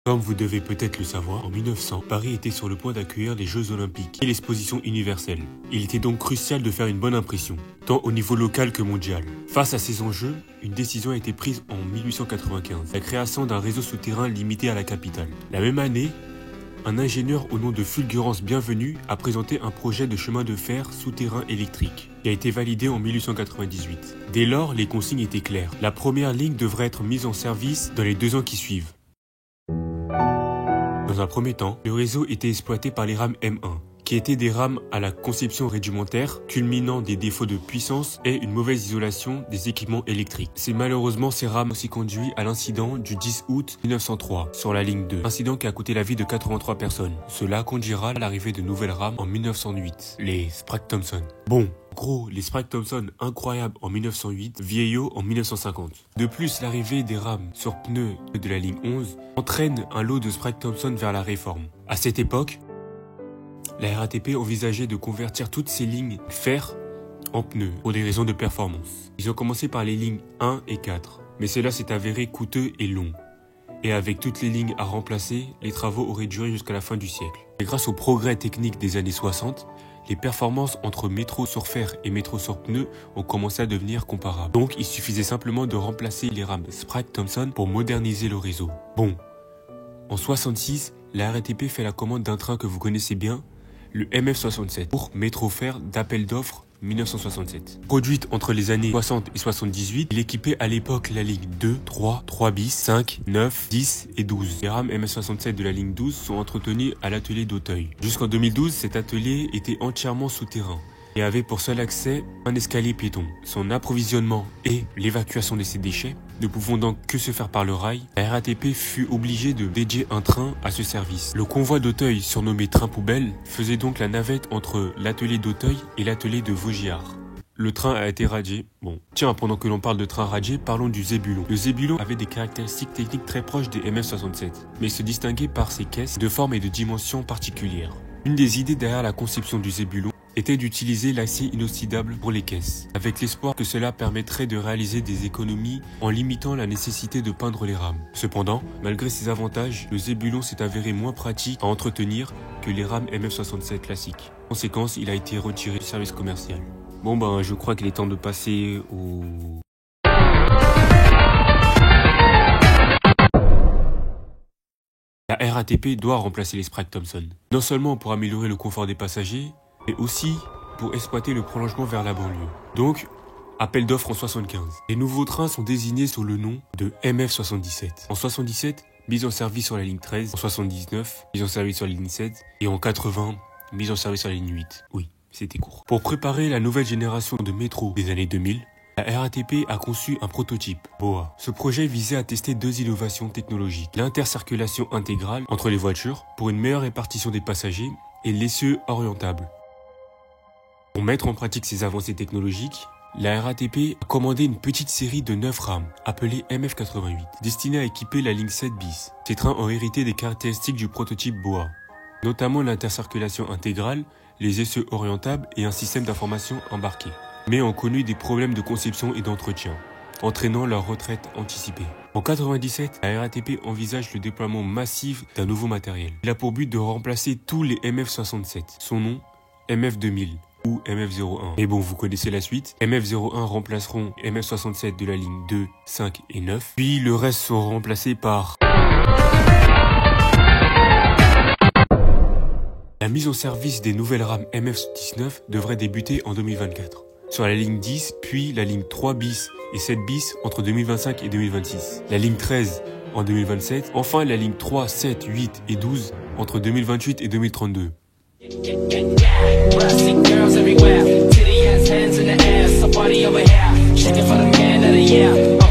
Comme vous devez peut-être le savoir, en 1900, Paris était sur le point d'accueillir les Jeux Olympiques et l'exposition universelle. Il était donc crucial de faire une bonne impression, tant au niveau local que mondial. Face à ces enjeux, une décision a été prise en 1895, la création d'un réseau souterrain limité à la capitale. La même année, un ingénieur au nom de Fulgurance Bienvenu a présenté un projet de chemin de fer souterrain électrique, qui a été validé en 1898. Dès lors, les consignes étaient claires. La première ligne devrait être mise en service dans les 2 ans qui suivent. Dans un premier temps, le réseau était exploité par les rames M1, qui étaient des rames à la conception rudimentaire, culminant des défauts de puissance et une mauvaise isolation des équipements électriques. C'est malheureusement ces rames aussi conduit à l'incident du 10 août 1903 sur la ligne 2, incident qui a coûté la vie de 83 personnes. Cela conduira à l'arrivée de nouvelles rames en 1908, les Sprague-Thompson. Bon, en gros, les Sprague-Thompson incroyables en 1908, vieillots en 1950. De plus, l'arrivée des rames sur pneus de la ligne 11 entraîne un lot de Sprague-Thompson vers la réforme. À cette époque, la RATP envisageait de convertir toutes ces lignes fer en pneus pour des raisons de performance. Ils ont commencé par les lignes 1 et 4, mais cela s'est avéré coûteux et long. Et avec toutes les lignes à remplacer, les travaux auraient duré jusqu'à la fin du siècle. Et grâce aux progrès techniques des années 60, les performances entre métro sur fer et métro sur pneus ont commencé à devenir comparables. Donc il suffisait simplement de remplacer les rames Sprague-Thompson pour moderniser le réseau. Bon, en 66, la RATP fait la commande d'un train que vous connaissez bien, le MF67, pour métro fer d'appel d'offres 1967. Produite entre les années 60 et 78, il équipait à l'époque la ligne 2, 3, 3 bis, 5, 9, 10 et 12. Les rames MF67 de la ligne 12 sont entretenues à l'atelier d'Auteuil. Jusqu'en 2012, cet atelier était entièrement souterrain et avait pour seul accès un escalier piéton. Son approvisionnement et l'évacuation de ses déchets ne pouvant donc que se faire par le rail, la RATP fut obligée de dédier un train à ce service. Le convoi d'Auteuil, surnommé train poubelle, faisait donc la navette entre l'atelier d'Auteuil et l'atelier de Vaugirard. Le train a été radié. Bon, tiens, pendant que l'on parle de train radié, parlons du Zébulon. Le Zébulon avait des caractéristiques techniques très proches des MF67, mais se distinguait par ses caisses de forme et de dimensions particulières. Une des idées derrière la conception du Zébulon était d'utiliser l'acier inoxydable pour les caisses, avec l'espoir que cela permettrait de réaliser des économies en limitant la nécessité de peindre les rames. Cependant, malgré ces avantages, le Zébulon s'est avéré moins pratique à entretenir que les rames MF67 classiques. En conséquence, il a été retiré du service commercial. Bon ben, je crois qu'il est temps de passer au... La RATP doit remplacer les Sprague-Thompson, non seulement pour améliorer le confort des passagers, mais aussi pour exploiter le prolongement vers la banlieue. Donc, appel d'offres en 75. Les nouveaux trains sont désignés sous le nom de MF77. En 77, mise en service sur la ligne 13. En 79, mise en service sur la ligne 7. Et en 80, mise en service sur la ligne 8. Oui, c'était court. Pour préparer la nouvelle génération de métro des années 2000, la RATP a conçu un prototype, BOA. Ce projet visait à tester 2 innovations technologiques. L'intercirculation intégrale entre les voitures pour une meilleure répartition des passagers et l'essieu orientable. Pour mettre en pratique ces avancées technologiques, la RATP a commandé une petite série de 9 rames, appelées MF88, destinées à équiper la ligne 7 bis. Ces trains ont hérité des caractéristiques du prototype BOA, notamment l'intercirculation intégrale, les essieux orientables et un système d'information embarqué, mais ont connu des problèmes de conception et d'entretien, entraînant leur retraite anticipée. En 1997, la RATP envisage le déploiement massif d'un nouveau matériel. Il a pour but de remplacer tous les MF67, son nom MF2000. Ou MF01. Et bon, vous connaissez la suite. MF01 remplaceront MF67 de la ligne 2, 5 et 9. Puis le reste seront remplacés par... La mise en service des nouvelles rames MF19 devrait débuter en 2024. Sur la ligne 10, puis la ligne 3 bis et 7 bis entre 2025 et 2026. La ligne 13 en 2027. Enfin, la ligne 3, 7, 8 et 12 entre 2028 et 2032. Plastic girls everywhere, titty ass hands in the air, somebody over here, shaking for the man of the year.